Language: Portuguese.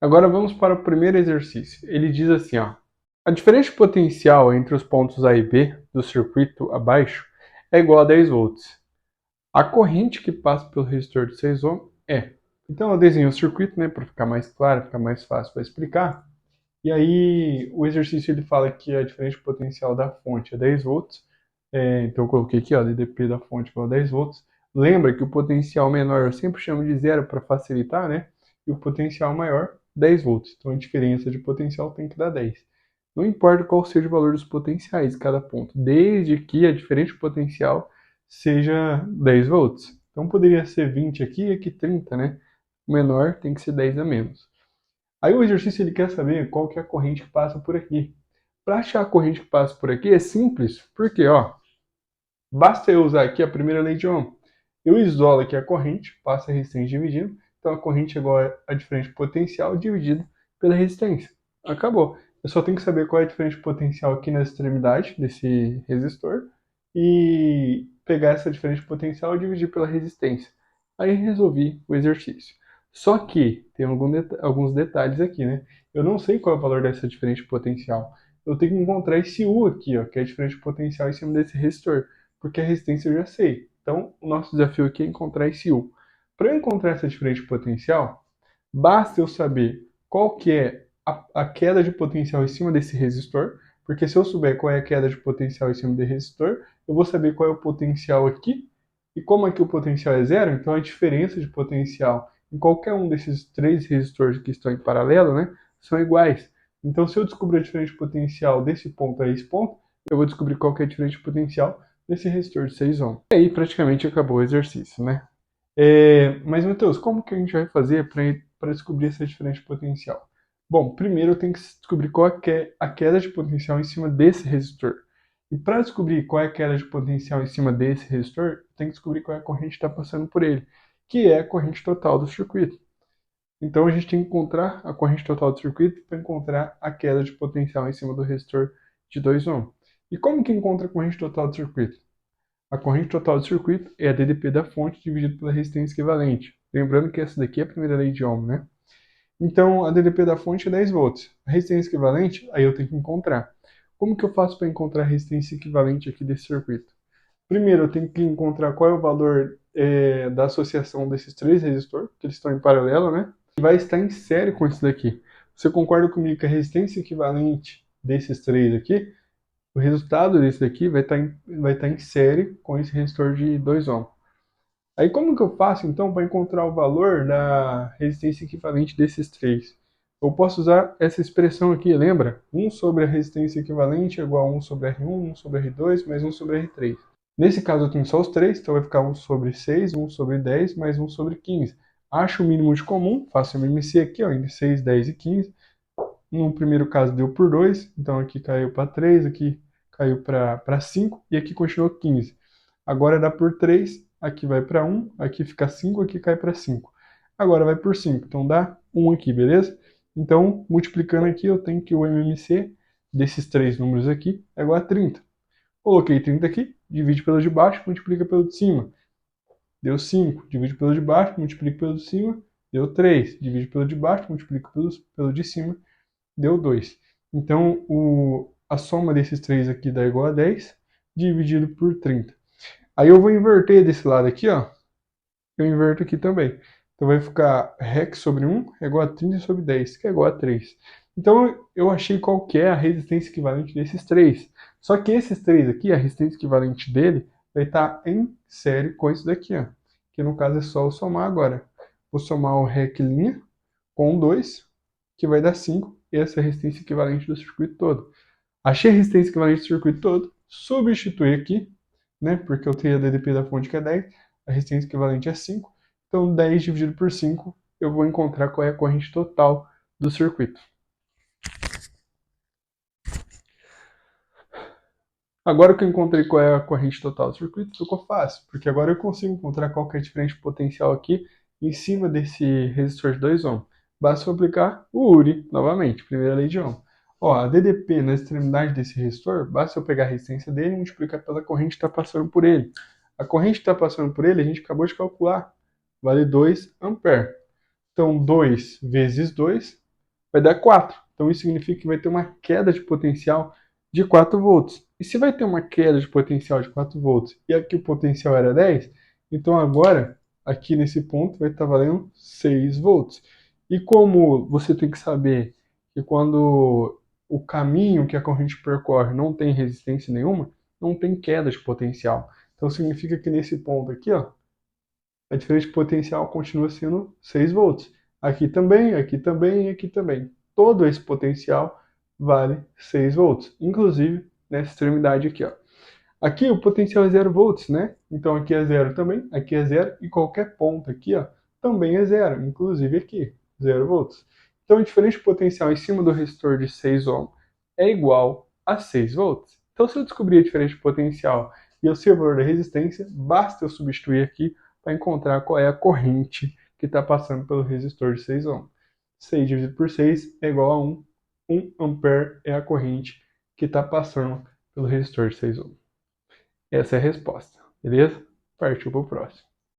Agora vamos para o primeiro exercício. Ele diz assim, ó, a diferença de potencial entre os pontos A e B do circuito abaixo é igual a 10 volts. A corrente que passa pelo resistor de 6 ohms é. Então eu desenho o circuito, né, para ficar mais claro, ficar mais fácil para explicar. E aí o exercício ele fala que a diferença de potencial da fonte é 10 volts. Então eu coloquei aqui, ó, DDP da fonte igual a 10 volts. Lembra que o potencial menor eu sempre chamo de zero para facilitar, né? E o potencial maior, 10 volts. Então a diferença de potencial tem que dar 10. Não importa qual seja o valor dos potenciais de cada ponto, desde que a diferença de potencial seja 10 volts. Então poderia ser 20 aqui e aqui 30, né? O menor tem que ser 10 a menos. Aí o exercício ele quer saber qual que é a corrente que passa por aqui. Para achar a corrente que passa por aqui é simples, porque ó, basta eu usar aqui a primeira lei de Ohm. Eu isolo aqui a corrente, passo a resistência dividindo, então a corrente é igual a diferença de potencial dividido pela resistência. Acabou. Eu só tenho que saber qual é a diferença de potencial aqui na extremidade desse resistor e pegar essa diferença de potencial e dividir pela resistência. Aí resolvi o exercício. Só que tem alguns detalhes aqui, né? Eu não sei qual é o valor dessa diferença de potencial. Eu tenho que encontrar esse U aqui, ó, que é a diferença de potencial em cima desse resistor, porque a resistência eu já sei. Então, o nosso desafio aqui é encontrar esse U. Para eu encontrar essa diferença de potencial, basta eu saber qual que é a queda de potencial em cima desse resistor, porque se eu souber qual é a queda de potencial em cima do resistor, eu vou saber qual é o potencial aqui, e como aqui o potencial é zero, então a diferença de potencial em qualquer um desses três resistores que estão em paralelo, né, são iguais. Então, se eu descobrir a diferença de potencial desse ponto a esse ponto, eu vou descobrir qual que é a diferença de potencial desse resistor de 6 ohms. E aí praticamente acabou o exercício, né? Mas, Matheus, como que a gente vai fazer para descobrir essa diferença de potencial? Bom, primeiro eu tenho que descobrir qual é a queda de potencial em cima desse resistor. E para descobrir qual é a queda de potencial em cima desse resistor, eu tenho que descobrir qual é a corrente que está passando por ele, que é a corrente total do circuito. Então a gente tem que encontrar a corrente total do circuito para encontrar a queda de potencial em cima do resistor de 2 ohms. E como que encontra a corrente total do circuito? A corrente total do circuito é a DDP da fonte dividido pela resistência equivalente. Lembrando que essa daqui é a primeira lei de Ohm, né? Então, a DDP da fonte é 10 volts. A resistência equivalente, aí eu tenho que encontrar. Como que eu faço para encontrar a resistência equivalente aqui desse circuito? Primeiro, eu tenho que encontrar qual é o valor da associação desses três resistores, que eles estão em paralelo, né? E vai estar em série com isso daqui. Você concorda comigo que a resistência equivalente desses três aqui, o resultado desse daqui vai estar em série com esse resistor de 2 ohms. Aí como que eu faço então para encontrar o valor da resistência equivalente desses três? Eu posso usar essa expressão aqui, lembra? 1 sobre a resistência equivalente é igual a 1 sobre R1, 1 sobre R2, mais 1 sobre R3. Nesse caso eu tenho só os três, então vai ficar 1 sobre 6, 1 sobre 10, mais 1 sobre 15. Acho o mínimo de comum, faço o MMC aqui, ó, entre 6, 10 e 15. No primeiro caso deu por 2, então aqui caiu para 3, aqui caiu para 5 e aqui continuou 15. Agora dá por 3, aqui vai para 1, aqui fica 5, aqui cai para 5. Agora vai por 5, então dá 1 aqui, beleza? Então, multiplicando aqui, eu tenho que o MMC desses três números aqui é igual a 30. Coloquei 30 aqui, divide pelo de baixo, multiplica pelo de cima. Deu 5, divide pelo de baixo, multiplica pelo de cima, deu 3. Divide pelo de baixo, multiplica pelo de cima, deu 2. Então, a soma desses três aqui dá igual a 10, dividido por 30. Aí eu vou inverter desse lado aqui, ó. Eu inverto aqui também. Então vai ficar REC sobre 1 é igual a 30 sobre 10, que é igual a 3. Então eu achei qual que é a resistência equivalente desses três. Só que esses três aqui, a resistência equivalente dele, vai estar em série com esse daqui, ó. Que no caso é só eu somar agora. Vou somar o REC' com 2, que vai dar 5, e essa é a resistência equivalente do circuito todo. Achei a resistência equivalente do circuito todo, substitui aqui, né, porque eu tenho a DDP da fonte que é 10, a resistência equivalente é 5, então 10 dividido por 5, eu vou encontrar qual é a corrente total do circuito. Agora que eu encontrei qual é a corrente total do circuito, ficou fácil, porque agora eu consigo encontrar qual que é a diferença de potencial aqui em cima desse resistor de 2 ohms. Basta eu aplicar o URI novamente, primeira lei de Ohm. Ó, a DDP na extremidade desse resistor, basta eu pegar a resistência dele e multiplicar pela corrente que está passando por ele. A corrente que está passando por ele, a gente acabou de calcular, vale 2 amperes. Então, 2 vezes 2 vai dar 4. Então isso significa que vai ter uma queda de potencial de 4 volts. E se vai ter uma queda de potencial de 4 volts e aqui o potencial era 10, então agora, aqui nesse ponto, vai estar valendo 6 volts. E como você tem que saber que quando o caminho que a corrente percorre não tem resistência nenhuma, não tem queda de potencial. Então significa que nesse ponto aqui, ó, a diferença de potencial continua sendo 6 volts. Aqui também, aqui também, aqui também. Todo esse potencial vale 6 volts, inclusive nessa extremidade aqui, ó. Aqui o potencial é 0 volts, né? Então aqui é 0 também, aqui é 0 e qualquer ponto aqui, ó, também é 0, inclusive aqui, 0 volts. Então a diferença de potencial em cima do resistor de 6 ohm é igual a 6 volts. Então se eu descobrir a diferença de potencial e eu sei o valor da resistência, basta eu substituir aqui para encontrar qual é a corrente que está passando pelo resistor de 6 ohm. 6 dividido por 6 é igual a 1. 1 ampere é a corrente que está passando pelo resistor de 6 ohm. Essa é a resposta, beleza? Partiu para o próximo.